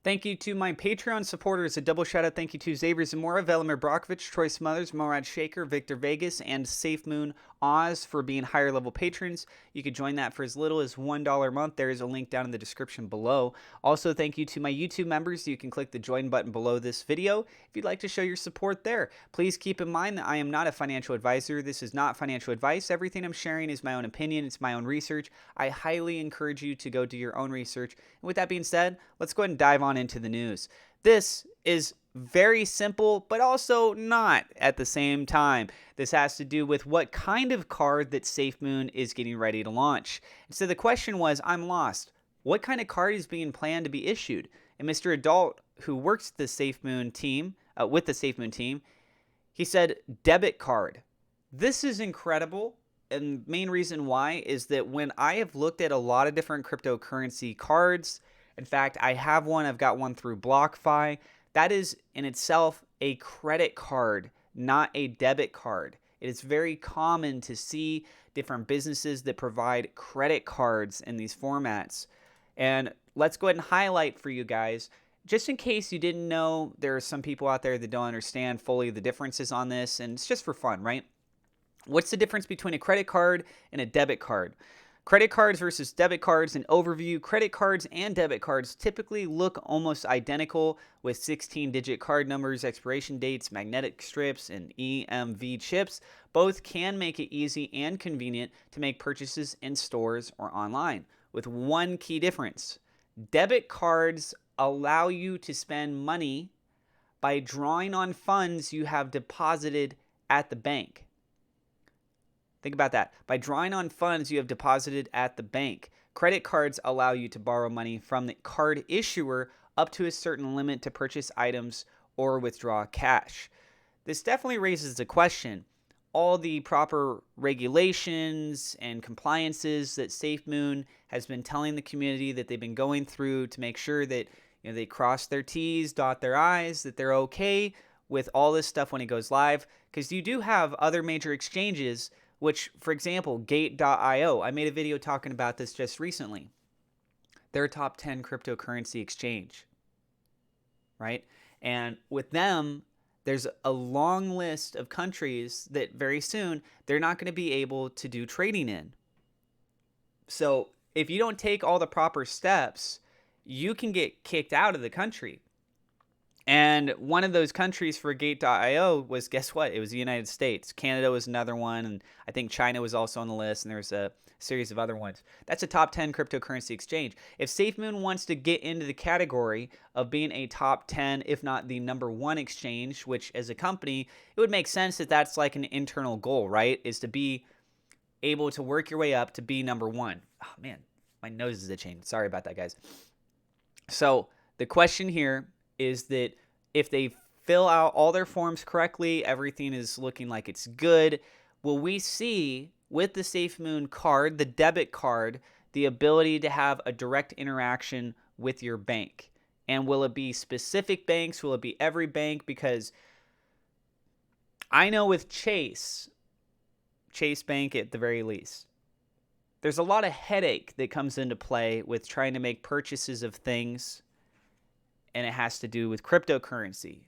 Thank you to my Patreon supporters. A double shout out thank you to Xavier Zamora, Velimir Brokovich, Troy Smothers, Morad Shaker, Victor Vegas, and SafeMoon Oz for being higher level patrons. You could join that for as little as $1 a month. There is a link down in the description below. Also, thank you to my YouTube members. You can click the join button below this video if you'd like to show your support there. Please keep in mind that I am not a financial advisor. This is not financial advice. Everything I'm sharing is my own opinion. It's my own research. I highly encourage you to go do your own research. And with that being said, let's go ahead and dive on into the news. This is very simple, but also not at the same time. This has to do with what kind of card that SafeMoon is getting ready to launch. And so the question was, I'm lost. What kind of card is being planned to be issued? And Mr. Adult, who works the SafeMoon team, with the SafeMoon team, he said debit card. This is incredible. And the main reason why is that when I have looked at a lot of different cryptocurrency cards, in fact, I have one. I've got one through BlockFi. That is in itself a credit card, not a debit card. It is very common to see different businesses that provide credit cards in these formats. And let's go ahead and highlight for you guys, just in case you didn't know, there are some people out there that don't understand fully the differences on this, and it's just for fun, right? What's the difference between a credit card and a debit card? Credit cards versus debit cards. An overview. Credit cards and debit cards typically look almost identical with 16-digit card numbers, expiration dates, magnetic strips, and EMV chips. Both can make it easy and convenient to make purchases in stores or online, with one key difference. Debit cards allow you to spend money by drawing on funds you have deposited at the bank. Think about that. By drawing on funds you have deposited at the bank. Credit cards allow you to borrow money from the card issuer up to a certain limit to purchase items or withdraw cash. This definitely raises the question. All the proper regulations and compliances that SafeMoon has been telling the community that they've been going through to make sure that they cross their T's, dot their I's, that they're okay with all this stuff when it goes live. Because you do have other major exchanges, which, for example, Gate.io. I made a video talking about this just recently. They're a top 10 cryptocurrency exchange, right? And with them, there's a long list of countries that very soon they're not going to be able to do trading in. So if you don't take all the proper steps, you can get kicked out of the country. And one of those countries for Gate.io was, guess what? It was the United States. Canada was another one, and I think China was also on the list, and there's a series of other ones. That's a top 10 cryptocurrency exchange. If SafeMoon wants to get into the category of being a top 10, if not the number one exchange, which as a company, it would make sense that that's like an internal goal, right? Is to be able to work your way up to be number one. Oh, man, my nose is itching. Sorry about that, guys. So the question here is that if they fill out all their forms correctly, everything is looking like it's good, will we see with the SafeMoon card, the debit card, the ability to have a direct interaction with your bank? And will it be specific banks? Will it be every bank? Because I know with Chase Bank at the very least, there's a lot of headache that comes into play with trying to make purchases of things, and it has to do with cryptocurrency.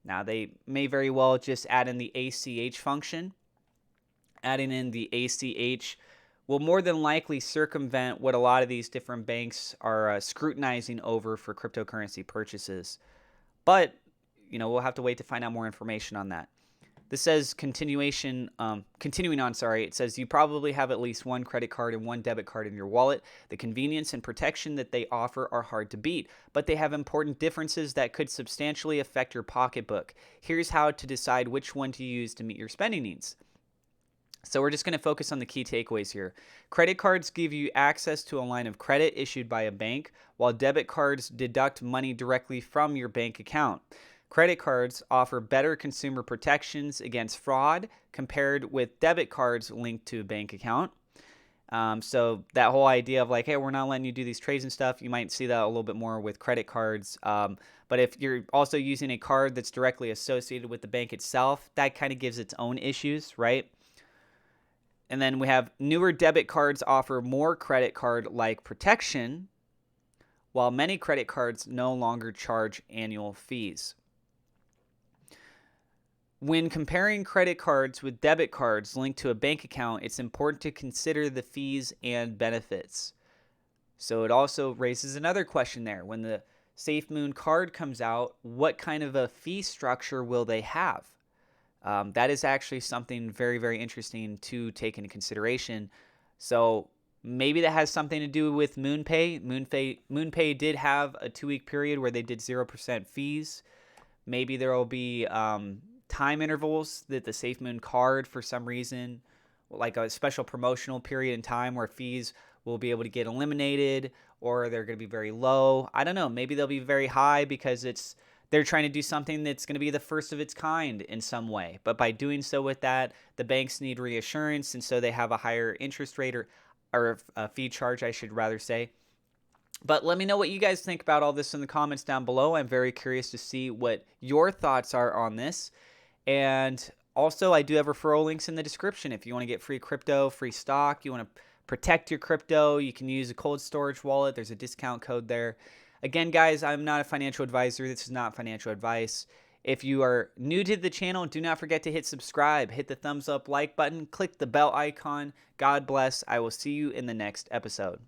Now, they may very well just add in the ACH function. Adding in the ACH will more than likely circumvent what a lot of these different banks are scrutinizing over for cryptocurrency purchases. But, we'll have to wait to find out more information on that. This says continuing on, it says you probably have at least one credit card and one debit card in your wallet. The convenience and protection that they offer are hard to beat, but they have important differences that could substantially affect your pocketbook. Here's how to decide which one to use to meet your spending needs. So we're just going to focus on the key takeaways here. Credit cards give you access to a line of credit issued by a bank, while debit cards deduct money directly from your bank account. Credit cards offer better consumer protections against fraud compared with debit cards linked to a bank account. So that whole idea of like, hey, we're not letting you do these trades and stuff, you might see that a little bit more with credit cards. But if you're also using a card that's directly associated with the bank itself, that kind of gives its own issues, right? And then we have newer debit cards offer more credit card-like protection, while many credit cards no longer charge annual fees. When comparing credit cards with debit cards linked to a bank account, it's important to consider the fees and benefits. So it also raises another question there. When the SafeMoon card comes out, what kind of a fee structure will they have? That is actually something very, very interesting to take into consideration. So maybe that has something to do with MoonPay. MoonPay did have a 2-week period where they did 0% fees. Maybe there will be time intervals that the SafeMoon card, for some reason, like a special promotional period in time where fees will be able to get eliminated, or they're going to be very low. I don't know. Maybe they'll be very high because they're trying to do something that's going to be the first of its kind in some way. But by doing so with that, the banks need reassurance, and so they have a higher interest rate or a fee charge, I should rather say. But let me know what you guys think about all this in the comments down below. I'm very curious to see what your thoughts are on this. And also, I do have referral links in the description. If you want to get free crypto, free stock, you want to protect your crypto, you can use a cold storage wallet. There's a discount code there. Again, guys, I'm not a financial advisor. This is not financial advice. If you are new to the channel, do not forget to hit subscribe, hit the thumbs up like button, click the bell icon. God bless. I will see you in the next episode.